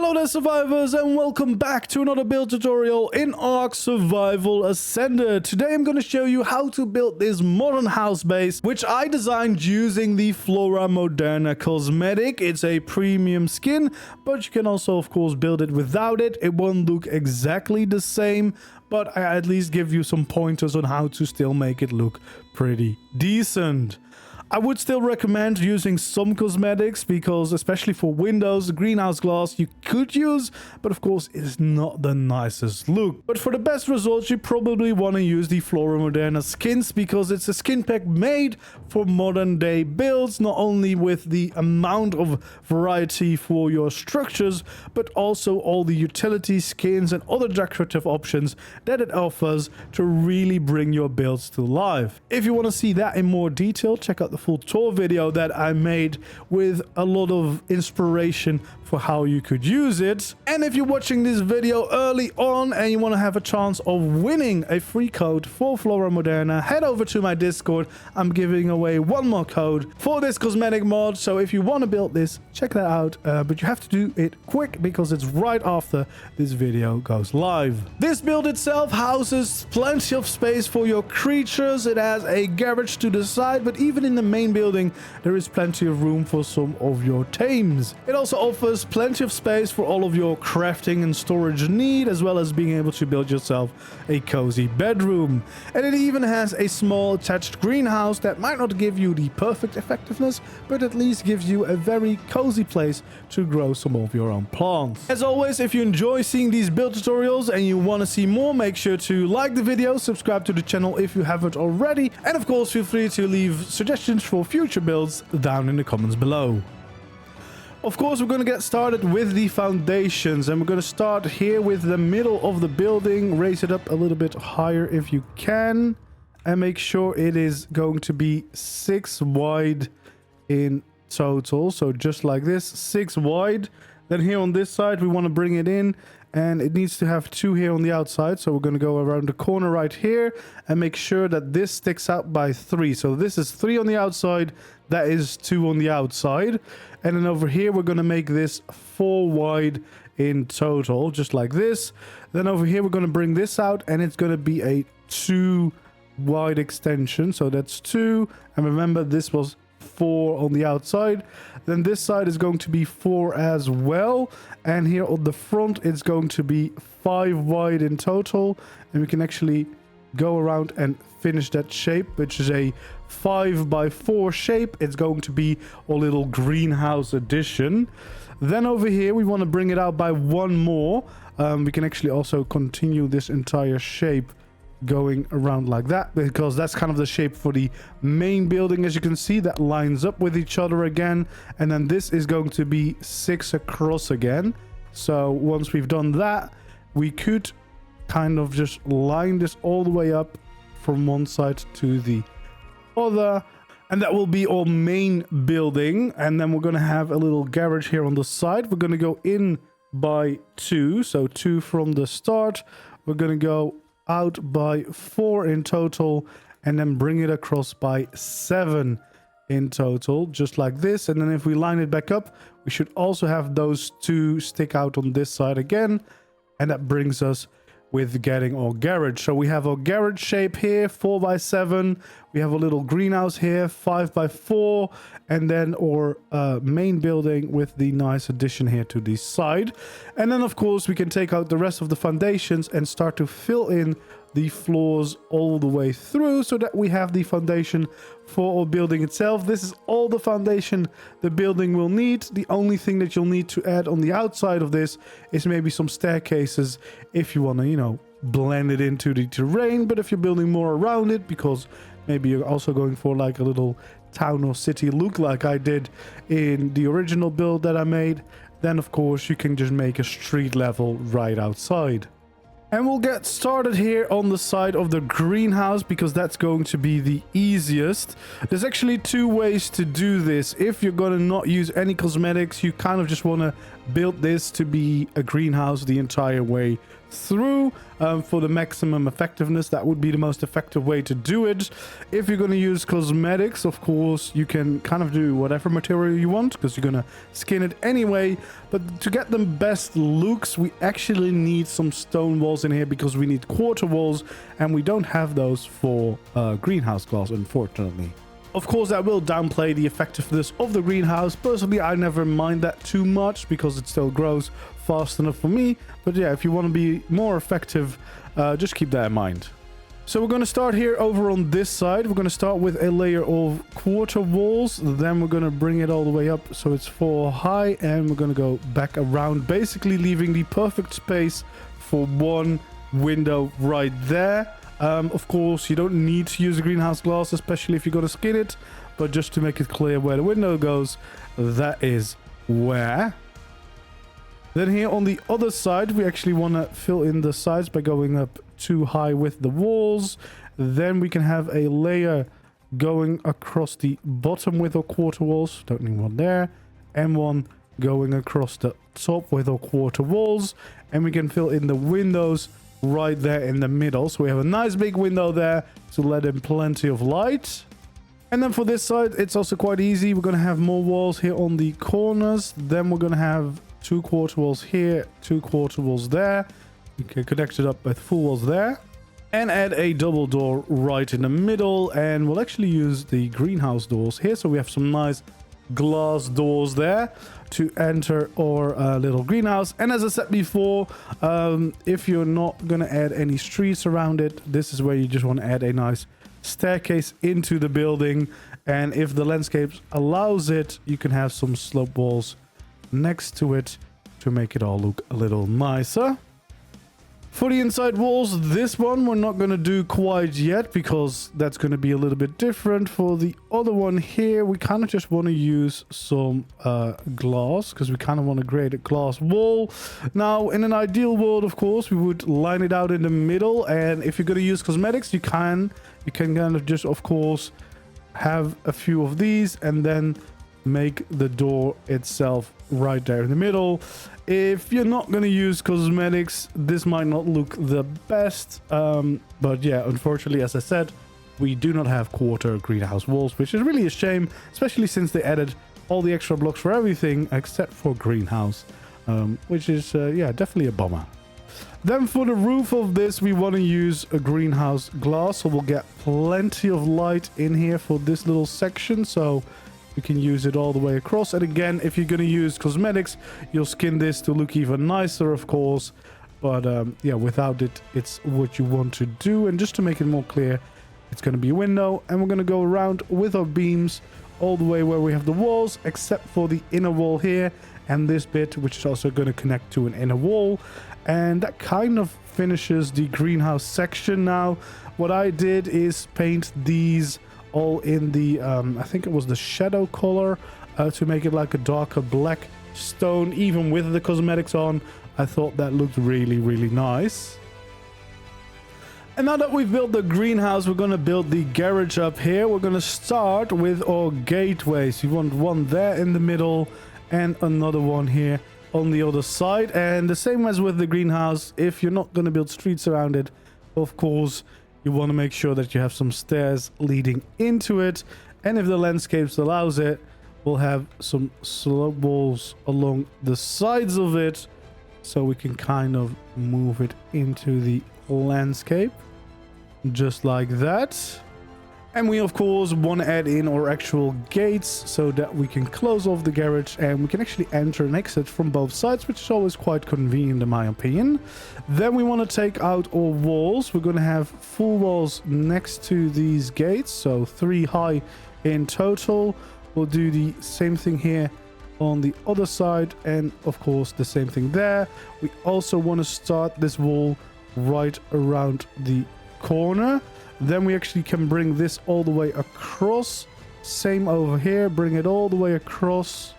Hello there survivors, and welcome back to another build tutorial in ARK Survival Ascended. Today I'm going to show you how to build this modern house base, which I designed using the Flora Moderna Cosmetic. It's a premium skin, but you can also of course build it without it. It won't look exactly the same, but I at least give you some pointers on how to still make it look pretty decent. I would still recommend using some cosmetics because especially for windows, the greenhouse glass you could use, but of course it's not the nicest look. But for the best results, you probably want to use the Flora Moderna skins because it's a skin pack made for modern day builds, not only with the amount of variety for your structures, but also all the utility skins and other decorative options that it offers to really bring your builds to life. If you want to see that in more detail, check out the full tour video that I made with a lot of inspiration for how you could use it. And if you're watching this video early on and you want to have a chance of winning a free code for Flora Moderna, head over to my Discord. I'm giving away one more code for this cosmetic mod, so if you want to build this, check that out, but you have to do it quick because it's right after this video goes live. This build itself houses plenty of space for your creatures. It has a garage to the side, but even in the main building there is plenty of room for some of your tames. It also offers plenty of space for all of your crafting and storage need, as well as being able to build yourself a cozy bedroom. And it even has a small attached greenhouse that might not give you the perfect effectiveness, but at least gives you a very cozy place to grow some of your own plants. As always, if you enjoy seeing these build tutorials and you want to see more, make sure to like the video, subscribe to the channel if you haven't already, and of course feel free to leave suggestions for future builds down in the comments below. Of course, we're going to get started with the foundations, and we're going to start here with the middle of the building. Raise it up a little bit higher if you can, and make sure it is going to be 6 wide in total. So just like this, 6 wide. Then here on this side, we want to bring it in, and it needs to have 2 here on the outside. So we're going to go around the corner right here and make sure that this sticks out by 3. So this is 3 on the outside, that is 2 on the outside. And then over here, we're going to make this 4 wide in total, just like this. Then over here, we're going to bring this out, and it's going to be a 2 wide extension. So that's 2. And remember, this was 4 on the outside. Then this side is going to be 4 as well. And here on the front, it's going to be 5 wide in total. And we can actually go around and finish that shape, which is a 5x4 shape. It's going to be a little greenhouse addition. Then over here, we want to bring it out by 1 more. We can actually also continue this entire shape going around like that, because that's kind of the shape for the main building. As you can see, that lines up with each other again, and then this is going to be 6 across again. So once we've done that, we could kind of just line this all the way up from one side to the other, and that will be our main building. And then we're going to have a little garage here on the side. We're going to go in by 2, so 2 from the start. We're going to go out by 4 in total, and then bring it across by 7 in total, just like this. And then if we line it back up, we should also have those 2 stick out on this side again, and that brings us with getting our garage. So we have our garage shape here, 4x7. We have a little greenhouse here, 5x4, and then our main building with the nice addition here to the side. And then of course we can take out the rest of the foundations and start to fill in the floors all the way through, so that we have the foundation for our building itself. This is all the foundation the building will need. The only thing that you'll need to add on the outside of this is maybe some staircases if you want to, you know, blend it into the terrain. But if you're building more around it, because maybe you're also going for like a little town or city look like I did in the original build that I made, then of course you can just make a street level right outside. And we'll get started here on the side of the greenhouse, because that's going to be the easiest. There's actually 2 ways to do this. If you're going to not use any cosmetics, you kind of just want to build this to be a greenhouse the entire way through for the maximum effectiveness. That would be the most effective way to do it. If you're going to use cosmetics, of course, you can kind of do whatever material you want because you're going to skin it anyway. But to get the best looks, we actually need some stone walls in here because we need quarter walls, and we don't have those for greenhouse glass, unfortunately. Of course, that will downplay the effectiveness of the greenhouse. Personally, I never mind that too much because it still grows fast enough for me. But yeah, if you want to be more effective, just keep that in mind. So we're going to start here over on this side. We're going to start with a layer of quarter walls. Then we're going to bring it all the way up so it's 4 high. And we're going to go back around, basically leaving the perfect space for one window right there. Of course, you don't need to use a greenhouse glass, especially if you're going to skin it. But just to make it clear where the window goes, that is where. Then here on the other side, we actually want to fill in the sides by going up too high with the walls. Then we can have a layer going across the bottom with our quarter walls. Don't need one there. And one going across the top with our quarter walls. And we can fill in the windows right there in the middle. So we have a nice big window there to let in plenty of light. And then for this side, it's also quite easy. We're going to have more walls here on the corners. Then we're going to have 2 quarter walls here, 2 quarter walls there. You can connect it up with full walls there. And add a double door right in the middle. And we'll actually use the greenhouse doors here. So we have some nice glass doors there to enter our little greenhouse. And as I said before, if you're not going to add any streets around it, this is where you just want to add a nice staircase into the building. And if the landscape allows it, you can have some slope walls next to it to make it all look a little nicer. For the inside walls, this one we're not going to do quite yet because that's going to be a little bit different. For the other one here, we kind of just want to use some glass because we kind of want to create a glass wall. Now, in an ideal world, of course, we would line it out in the middle. And if you're going to use cosmetics, you can kind of just, of course, have a few of these and then make the door itself right there in the middle. If you're not going to use cosmetics, this might not look the best. But yeah, unfortunately, as I said, we do not have quarter greenhouse walls, which is really a shame, especially since they added all the extra blocks for everything except for greenhouse, which is, yeah, definitely a bummer. Then for the roof of this, we want to use a greenhouse glass, so we'll get plenty of light in here for this little section. So you can use it all the way across. And again, if you're going to use cosmetics, you'll skin this to look even nicer, of course. But yeah, without it, it's what you want to do. And just to make it more clear, it's going to be a window. And we're going to go around with our beams all the way where we have the walls, except for the inner wall here and this bit, which is also going to connect to an inner wall. And that kind of finishes the greenhouse section. Now, what I did is paint these all in the I think it was the shadow color to make it like a darker black stone. Even with the cosmetics on, I thought that looked really, really nice. And now that we've built the greenhouse, we're going to build the garage up here. We're going to start with our gateways. You want one there in the middle and another one here on the other side. And the same as with the greenhouse, if you're not going to build streets around it, of course, you want to make sure that you have some stairs leading into it. And if the landscapes allows it, we'll have some slope walls along the sides of it, so we can kind of move it into the landscape just like that. And we of course want to add in our actual gates so that we can close off the garage and we can actually enter and exit from both sides, which is always quite convenient in my opinion. Then we want to take out our walls. We're going to have full walls next to these gates, so 3 high in total. We'll do the same thing here on the other side, and of course the same thing there. We also want to start this wall right around the corner. Then we actually can bring this all the way across. Same over here, bring it all the way across.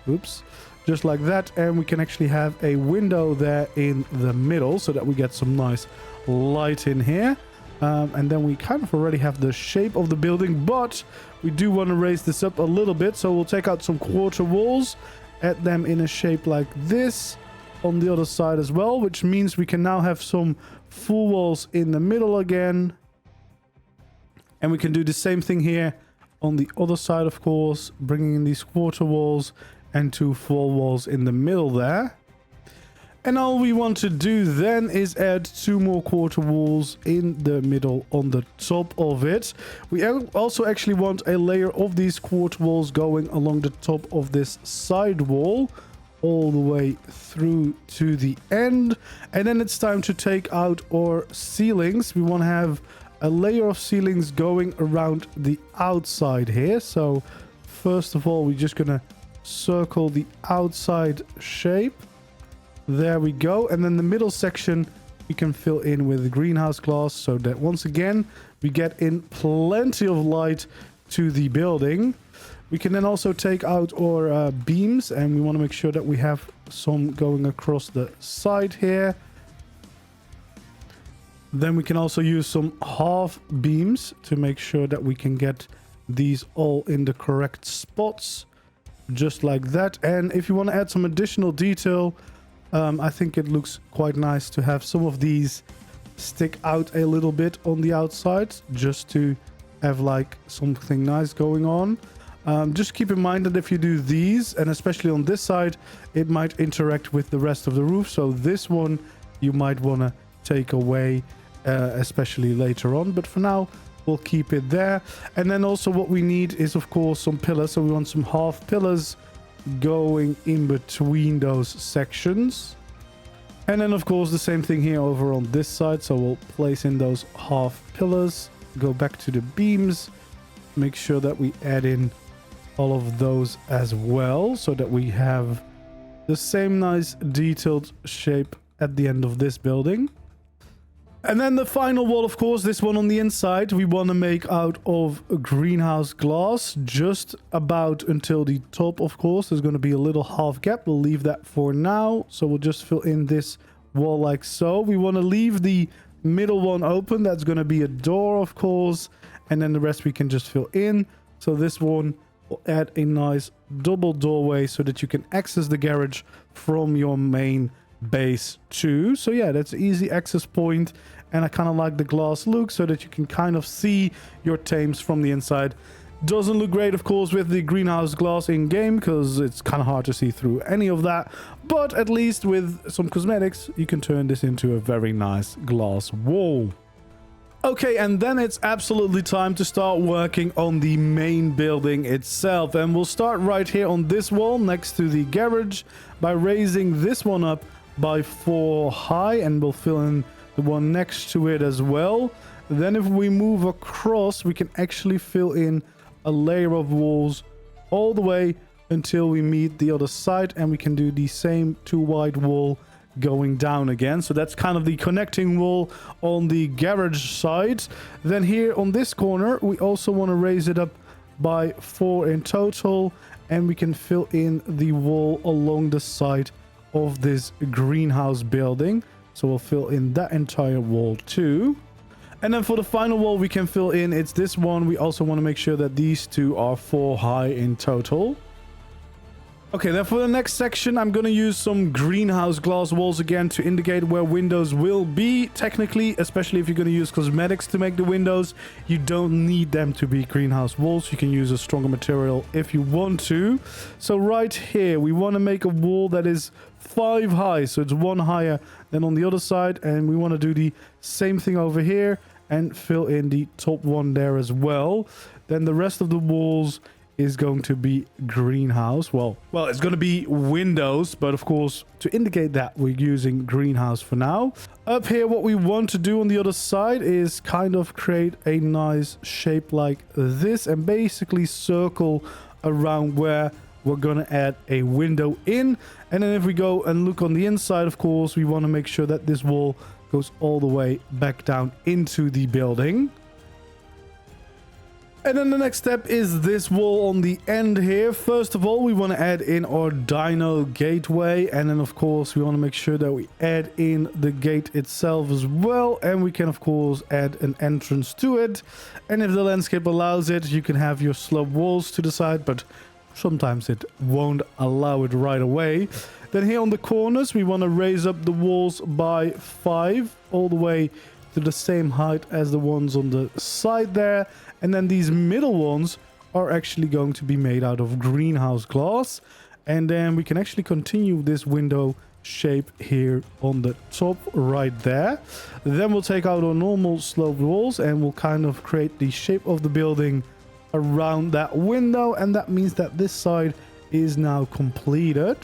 Oops, just like that. And we can actually have a window there in the middle so that we get some nice light in here. And then we kind of already have the shape of the building, but we do want to raise this up a little bit. So we'll take out some quarter walls, add them in a shape like this. on the other side as well, which means we can now have some full walls in the middle again. And we can do the same thing here on the other side, of course, bringing in these quarter walls and 2 full walls in the middle there. And all we want to do then is add 2 more quarter walls in the middle on the top of it. We also actually want a layer of these quarter walls going along the top of this side wall all the way through to the end. And then it's time to take out our ceilings. We want to have a layer of ceilings going around the outside here. So first of all, we're just gonna circle the outside shape. There we go. And then the middle section we can fill in with greenhouse glass, so that once again we get in plenty of light to the building. We can then also take out our beams, and we want to make sure that we have some going across the side here. Then we can also use some half beams to make sure that we can get these all in the correct spots, just like that. And if you want to add some additional detail, I think it looks quite nice to have some of these stick out a little bit on the outside, just to have like something nice going on. Just keep in mind that if you do these, and especially on this side, it might interact with the rest of the roof. So this one you might want to take away, especially later on. But for now, we'll keep it there. And then also what we need is, of course, some pillars. So we want some half pillars going in between those sections. And then, of course, the same thing here over on this side. So we'll place in those half pillars, go back to the beams, make sure that we add in all of those as well, so that we have the same nice detailed shape at the end of this building. And then the final wall, of course, this one on the inside, we want to make out of greenhouse glass, just about until the top, of course. There's going to be a little half gap. We'll leave that for now. So we'll just fill in this wall like so. We want to leave the middle one open. That's going to be a door, of course. And then the rest we can just fill in. So this one will add a nice double doorway so that you can access the garage from your main base too. So yeah, that's an easy access point. And I kind of like the glass look so that you can kind of see your tames from the inside. Doesn't look great, of course, with the greenhouse glass in game, because it's kind of hard to see through any of that. But at least with some cosmetics, you can turn this into a very nice glass wall. Okay, and then it's absolutely time to start working on the main building itself. And we'll start right here on this wall next to the garage by raising this one up by 4 high, and we'll fill in the one next to it as well. Then if we move across, we can actually fill in a layer of walls all the way until we meet the other side, and we can do the same 2 wide wall going down again. So that's kind of the connecting wall on the garage side. Then here on this corner, we also want to raise it up by 4 in total, and we can fill in the wall along the side of this greenhouse building. So we'll fill in that entire wall too. And then for the final wall we can fill in, it's this one. We also want to make sure that these 2 are 4 high in total. Okay, then for the next section, I'm going to use some greenhouse glass walls again to indicate where windows will be. Technically, especially if you're going to use cosmetics to make the windows, you don't need them to be greenhouse walls. You can use a stronger material if you want to. So right here, we want to make a wall that is 5 high. So it's 1 higher than on the other side. And we want to do the same thing over here and fill in the top one there as well. Then the rest of the walls is going to be greenhouse. Well, it's going to be windows, but of course, to indicate that, we're using greenhouse for now. Up here, what we want to do on the other side is kind of create a nice shape like this and basically circle around where we're going to add a window in. And then if we go and look on the inside, of course, we want to make sure that this wall goes all the way back down into the building. And then the next step is this wall on the end here. First of all, we want to add in our dino gateway. And then, of course, we want to make sure that we add in the gate itself as well. And we can, of course, add an entrance to it. And if the landscape allows it, you can have your slope walls to the side, but sometimes it won't allow it right away. Then here on the corners, we want to raise up the walls by 5 all the way to the same height as the ones on the side there. And then these middle ones are actually going to be made out of greenhouse glass. And then we can actually continue this window shape here on the top right there. Then we'll take out our normal sloped walls and we'll kind of create the shape of the building around that window. And that means that this side is now completed.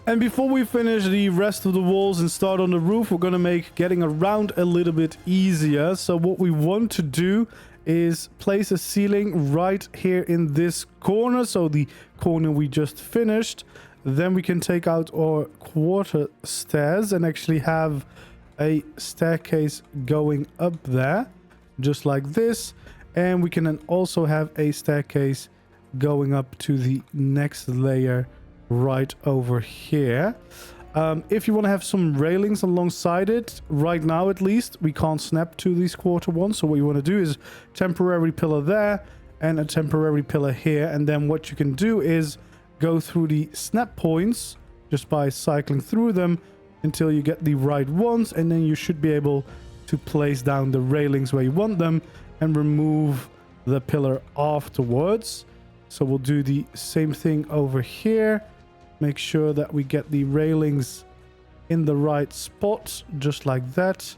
And before we finish the rest of the walls and start on the roof, we're going to make getting around a little bit easier. So what we want to do is place a ceiling right here in this corner. So the corner we just finished. Then we can take out our quarter stairs and actually have a staircase going up there, just like this. And we can then also have a staircase going up to the next layer right over here. If you want to have some railings alongside it, right now at least, we can't snap to these quarter ones. So what you want to do is temporary pillar there and a temporary pillar here. And then what you can do is go through the snap points just by cycling through them until you get the right ones. And then you should be able to place down the railings where you want them and remove the pillar afterwards. So we'll do the same thing over here. Make sure that we get the railings in the right spot, just like that.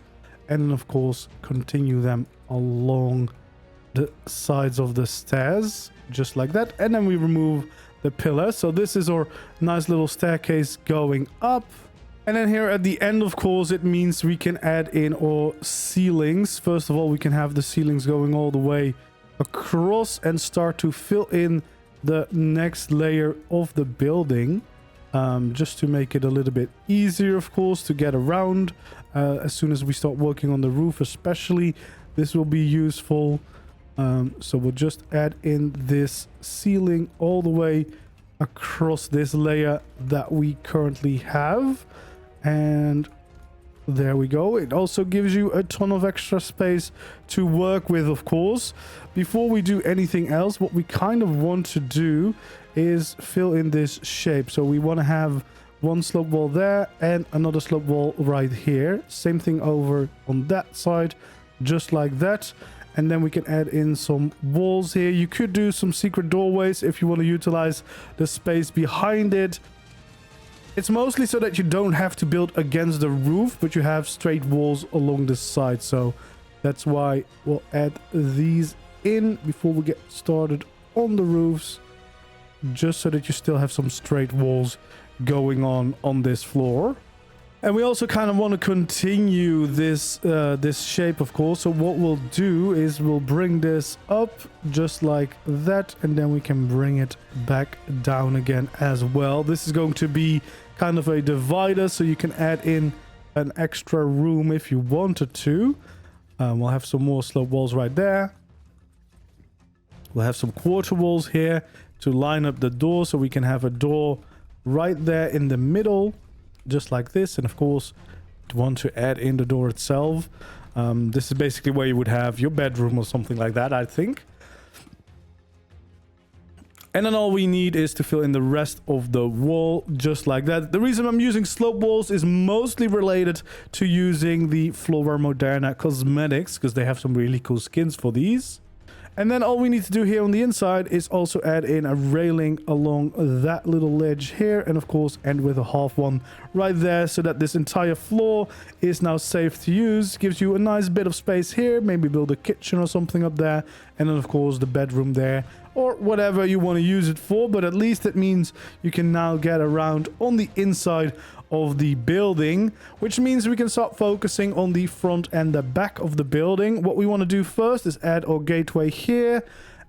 And then, of course, continue them along the sides of the stairs, just like that. And then we remove the pillar. So this is our nice little staircase going up. And then here at the end, of course, it means we can add in our ceilings. First of all, we can have the ceilings going all the way across and start to fill in the next layer of the building, just to make it a little bit easier, of course, to get around. As soon as we start working on the roof especially, this will be useful. So we'll just add in this ceiling all the way across this layer that we currently have. And there we go. It also gives you a ton of extra space to work with, of course. Before we do anything else, what we kind of want to do is fill in this shape. So we want to have one slope wall there and another slope wall right here. Same thing over on that side, just like that. And then we can add in some walls here. You could do some secret doorways if you want to utilize the space behind it. It's mostly so that you don't have to build against the roof, but you have straight walls along the side. So that's why we'll add these in before we get started on the roofs, just so that you still have some straight walls going on this floor. And we also kind of want to continue this this shape, of course. So what we'll do is we'll bring this up just like that, and then we can bring it back down again as well. This is going to be kind of a divider, so you can add in an extra room if you wanted to. We'll have some more slope walls right there. We'll have some quarter walls here to line up the door, so we can have a door right there in the middle, just like this. And of course, want to add in the door itself. This is basically where you would have your bedroom or something like that, I think. And then all we need is to fill in the rest of the wall, just like that. The reason I'm using slope walls is mostly related to using the Flora Moderna Cosmetics, because they have some really cool skins for these. And then all we need to do here on the inside is also add in a railing along that little ledge here. And of course, end with a half one right there, so that this entire floor is now safe to use. Gives you a nice bit of space here. Maybe build a kitchen or something up there. And then of course the bedroom there, or whatever you want to use it for. But at least it means you can now get around on the inside of the building, which means we can start focusing on the front and the back of the building. What we want to do first is add our gateway here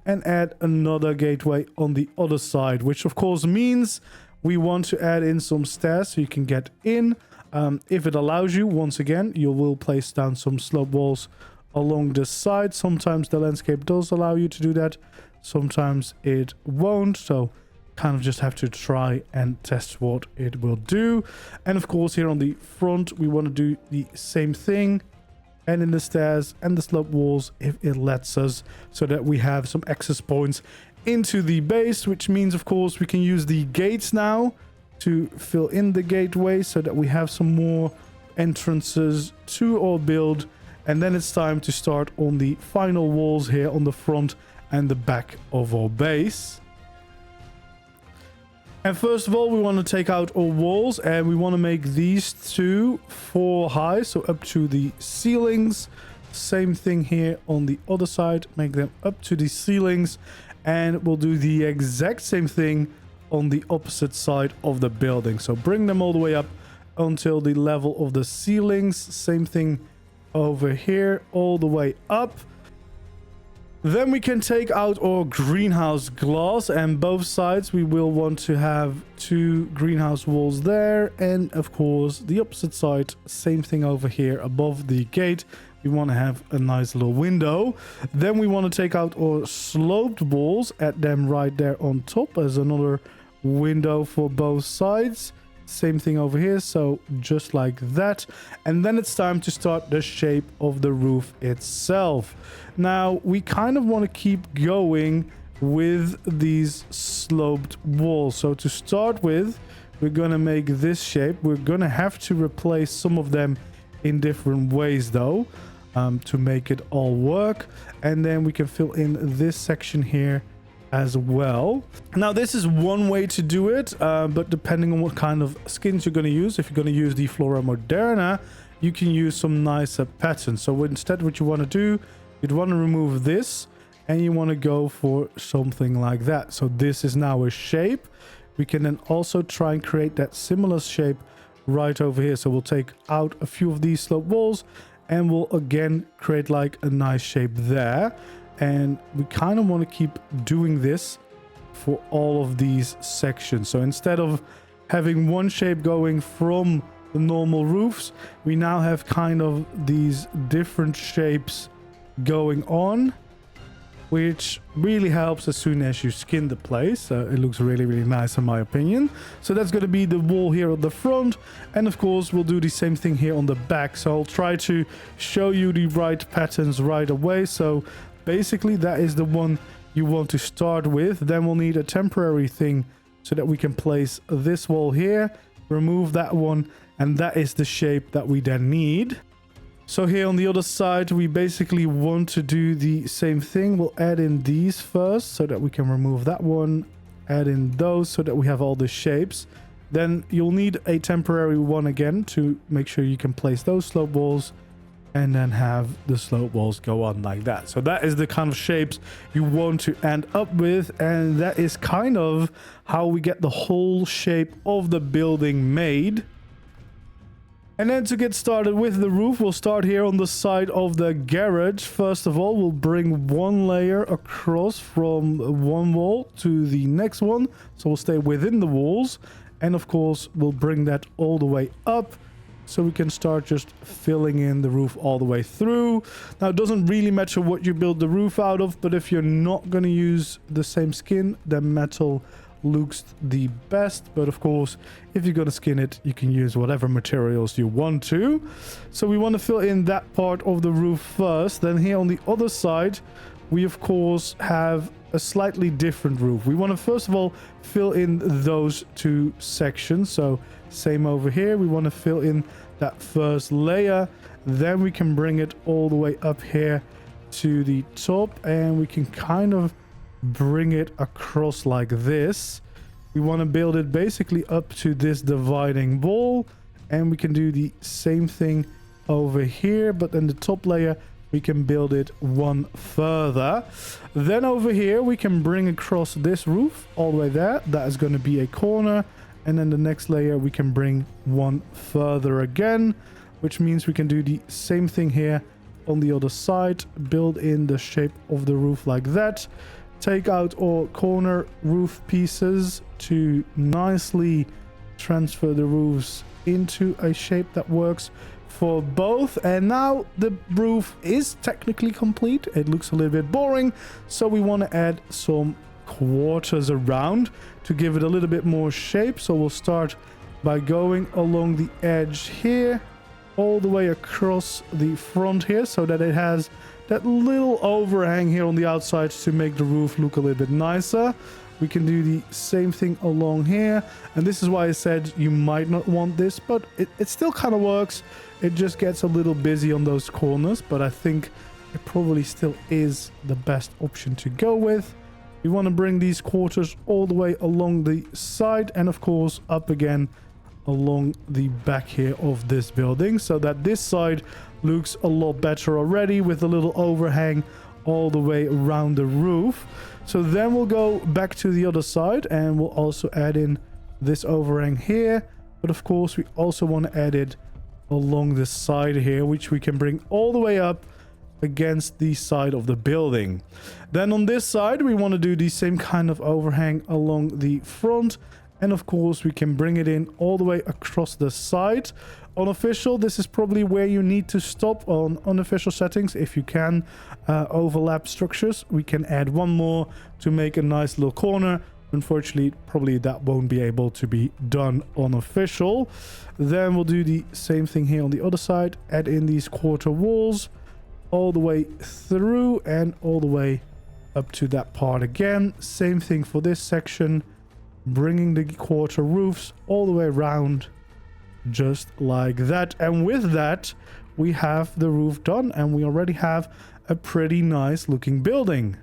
and add another gateway on the other side, which of course means we want to add in some stairs so you can get in. If it allows you, once again, you will place down some slope walls along the side. Sometimes the landscape does allow you to do that, sometimes it won't, so kind of just have to try and test what it will do. And of course, here on the front, we want to do the same thing, and in the stairs and the slope walls if it lets us, so that we have some access points into the base, which means, of course, we can use the gates now to fill in the gateway so that we have some more entrances to our build. And then it's time to start on the final walls here on the front and the back of our base. And first of all, we want to take out our walls, and we want to make these 2 4 high, so up to the ceilings. Same thing here on the other side, make them up to the ceilings, and we'll do the exact same thing on the opposite side of the building. So bring them all the way up until the level of the ceilings. Same thing over here, all the way up. Then we can take out our greenhouse glass, and both sides we will want to have 2 greenhouse walls there, and of course the opposite side, same thing over here above the gate. We want to have a nice little window. Then we want to take out our sloped walls, add them right there on top as another window for both sides. Same thing over here, so just like that. And then it's time to start the shape of the roof itself. Now we kind of want to keep going with these sloped walls. So to start with, we're gonna make this shape. We're gonna have to replace some of them in different ways though, to make it all work. And then we can fill in this section here as well. Now this is one way to do it, but depending on what kind of skins you're going to use, if you're going to use the Flora Moderna, you can use some nicer patterns. So instead what you want to do, you'd want to remove this, and you want to go for something like that. So this is now a shape. We can then also try and create that similar shape right over here. So we'll take out a few of these slope walls, and we'll again create like a nice shape there. And we kind of want to keep doing this for all of these sections. So instead of having one shape going from the normal roofs, we now have kind of these different shapes going on, which really helps as soon as you skin the place. It looks really, really nice in my opinion. So that's going to be the wall here at the front. And of course, we'll do the same thing here on the back. So I'll try to show you the right patterns right away. So basically, that is the one you want to start with. Then we'll need a temporary thing so that we can place this wall here, remove that one, and that is the shape that we then need. So here on the other side, we basically want to do the same thing. We'll add in these first so that we can remove that one, add in those so that we have all the shapes. Then you'll need a temporary one again to make sure you can place those slope walls, and then have the slope walls go on like that. So that is the kind of shapes you want to end up with, and that is kind of how we get the whole shape of the building made. And then to get started with the roof, we'll start here on the side of the garage. First of all, we'll bring one layer across from one wall to the next one, so we'll stay within the walls, and of course we'll bring that all the way up, so we can start just filling in the roof all the way through. Now, it doesn't really matter what you build the roof out of, but if you're not going to use the same skin, then metal looks the best. But of course, if you're going to skin it, you can use whatever materials you want to. So we want to fill in that part of the roof first. Then here on the other side, we of course have a slightly different roof. We want to first of all fill in those 2 sections. So same over here, we want to fill in that first layer. Then we can bring it all the way up here to the top, and we can kind of bring it across like this. We want to build it basically up to this dividing wall, and we can do the same thing over here, but then the top layer we can build it one further. Then over here we can bring across this roof all the way there. That is going to be a corner, and then the next layer we can bring one further again, which means we can do the same thing here on the other side, build in the shape of the roof like that, take out all corner roof pieces to nicely transfer the roofs into a shape that works for both. And now the roof is technically complete. It looks a little bit boring, so we want to add some quarters around to give it a little bit more shape. So we'll start by going along the edge here all the way across the front here so that it has that little overhang here on the outside to make the roof look a little bit nicer. We can do the same thing along here, and this is why I said you might not want this, but it still kind of works. It just gets a little busy on those corners, but I think it probably still is the best option to go with. We want to bring these quarters all the way along the side and of course up again along the back here of this building, so that this side looks a lot better already with a little overhang all the way around the roof. So then we'll go back to the other side and we'll also add in this overhang here, but of course we also want to add it along the side here, which we can bring all the way up against the side of the building. Then on this side we want to do the same kind of overhang along the front, and of course we can bring it in all the way across the side. On official, this is probably where you need to stop. On unofficial settings, if you can overlap structures, we can add one more to make a nice little corner. Unfortunately, probably that won't be able to be done on official. Then we'll do the same thing here on the other side, add in these quarter walls all the way through and all the way up to that part again. Same thing for this section, bringing the quarter roofs all the way around just like that. And with that we have the roof done and we already have a pretty nice looking building.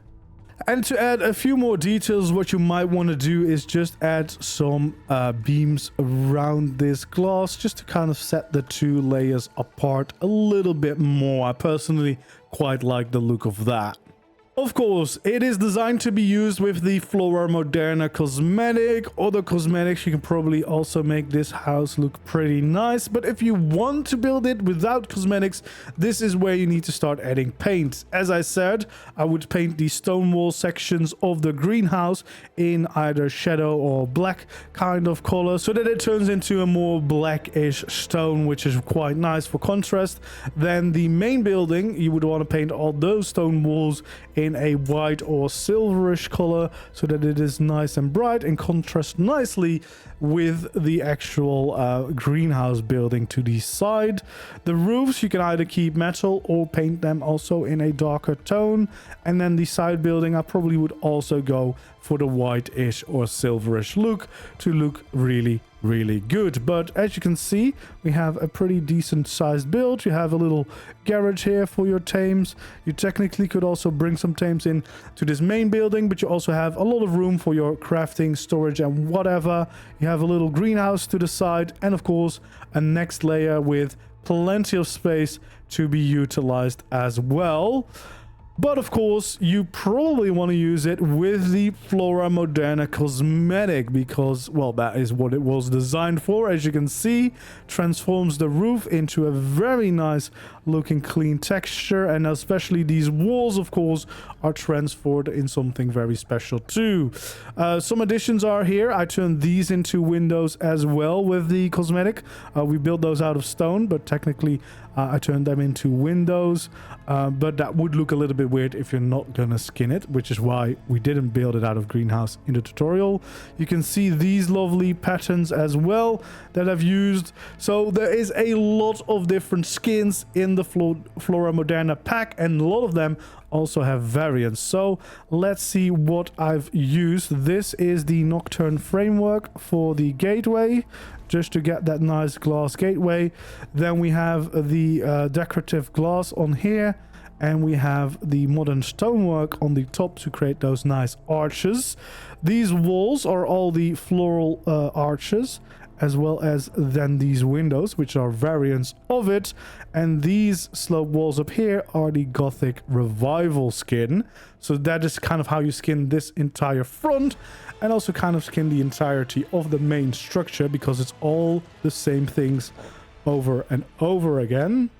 And to add a few more details, what you might want to do is just add some beams around this glass just to kind of set the two layers apart a little bit more. I personally quite like the look of that. Of course, it is designed to be used with the Flora Moderna cosmetic. Other cosmetics, you can probably also make this house look pretty nice. But if you want to build it without cosmetics, this is where you need to start adding paint. As I said, I would paint the stone wall sections of the greenhouse in either shadow or black kind of color so that it turns into a more blackish stone, which is quite nice for contrast. Then the main building, you would want to paint all those stone walls in a white or silverish color so that it is nice and bright and contrasts nicely with the actual greenhouse building to the side. The roofs you can either keep metal or paint them also in a darker tone, and then the side building I probably would also go for the white-ish or silverish look to look really good. But as you can see, we have a pretty decent sized build. You have a little garage here for your tames. You technically could also bring some tames in to this main building, but you also have a lot of room for your crafting, storage and whatever. You have a little greenhouse to the side and of course a next layer with plenty of space to be utilized as well. But of course, you probably want to use it with the Flora Moderna cosmetic because, well, that is what it was designed for. As you can see, transforms the roof into a very nice looking clean texture, and especially these walls, of course, are transformed in something very special too. Some additions are here. I turned these into windows as well with the cosmetic. We built those out of stone, but technically I turned them into windows, but that would look a little bit weird if you're not gonna skin it, which is why we didn't build it out of greenhouse in the tutorial. You can see these lovely patterns as well that I've used. So there is a lot of different skins in the Flora Moderna pack, and a lot of them also have variants. So let's see what I've used. This is the Nocturne framework for the gateway, just to get that nice glass gateway. Then we have the decorative glass on here, and we have the modern stonework on the top to create those nice arches. These walls are all the floral arches, as well as then these windows, which are variants of it. And these slope walls up here are the Gothic Revival skin. So that is kind of how you skin this entire front, and also kind of skin the entirety of the main structure, because it's all the same things over and over again.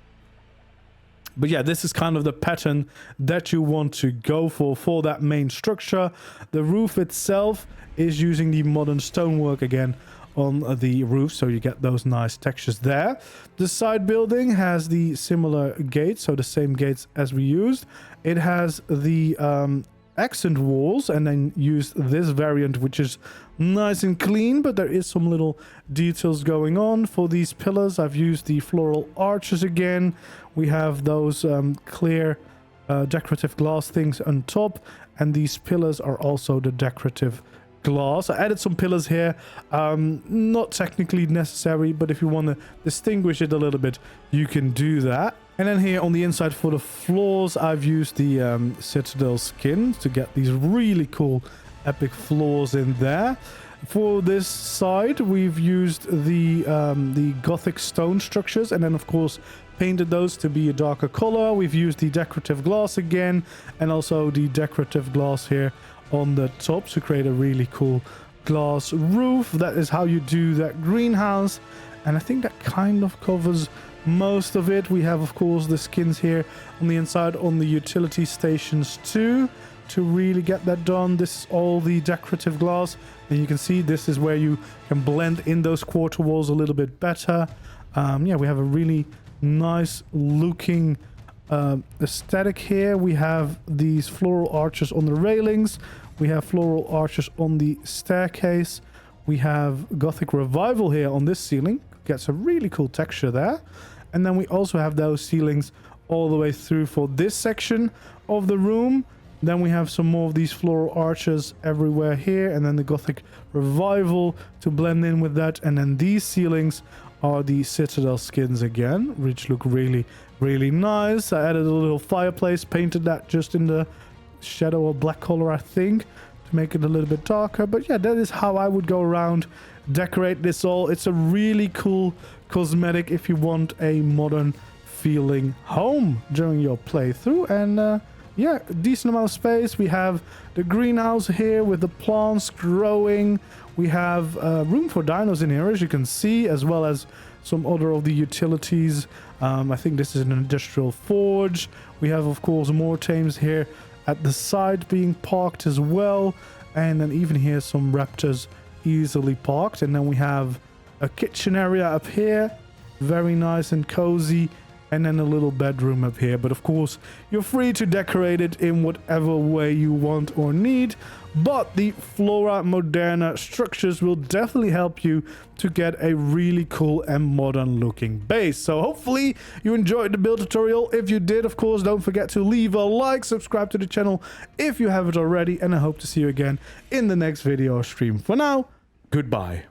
But yeah, this is kind of the pattern that you want to go for that main structure. The roof itself is using the modern stonework again on the roof, so you get those nice textures there. The side building has the similar gates, so the same gates as we used. It has the accent walls and then used this variant, which is nice and clean, but there is some little details going on. For these pillars, I've used the floral arches again. We have those clear decorative glass things on top, and these pillars are also the decorative glass. I added some pillars here, not technically necessary, but if you want to distinguish it a little bit, you can do that. And then here on the inside for the floors, I've used the citadel skin to get these really cool epic floors in there. For this side, we've used the gothic stone structures, and then of course painted those to be a darker color. We've used the decorative glass again, and also the decorative glass here on the top to create a really cool glass roof. That is how you do that greenhouse, and I think that kind of covers most of it. We have of course the skins here on the inside on the utility stations too, to really get that done. This is all the decorative glass, and you can see this is where you can blend in those quarter walls a little bit better. Yeah, we have a really nice looking aesthetic here. We have these floral arches on the railings, we have floral arches on the staircase, we have Gothic Revival here on this ceiling, gets a really cool texture there. And then we also have those ceilings all the way through for this section of the room. Then we have some more of these floral arches everywhere here, and then the Gothic Revival to blend in with that. And then these ceilings are the citadel skins again, which look really, really nice. I added a little fireplace, painted that just in the shadow or black color, I think, to make it a little bit darker. But yeah, that is how I would go around, decorate this all. It's a really cool cosmetic if you want a modern feeling home during your playthrough. And yeah, decent amount of space. We have the greenhouse here with the plants growing. We have room for dinos in here, as you can see, as well as some other of the utilities. I think this is an industrial forge. We have, of course, more tames here at the side being parked as well. And then even here, some raptors easily parked. And then we have a kitchen area up here, very nice and cozy, and then a little bedroom up here. But of course, you're free to decorate it in whatever way you want or need, but the Flora Moderna structures will definitely help you to get a really cool and modern looking base. So hopefully you enjoyed the build tutorial. If you did, of course, don't forget to leave a like, subscribe to the channel if you haven't already, and I hope to see you again in the next video or stream. For now, goodbye.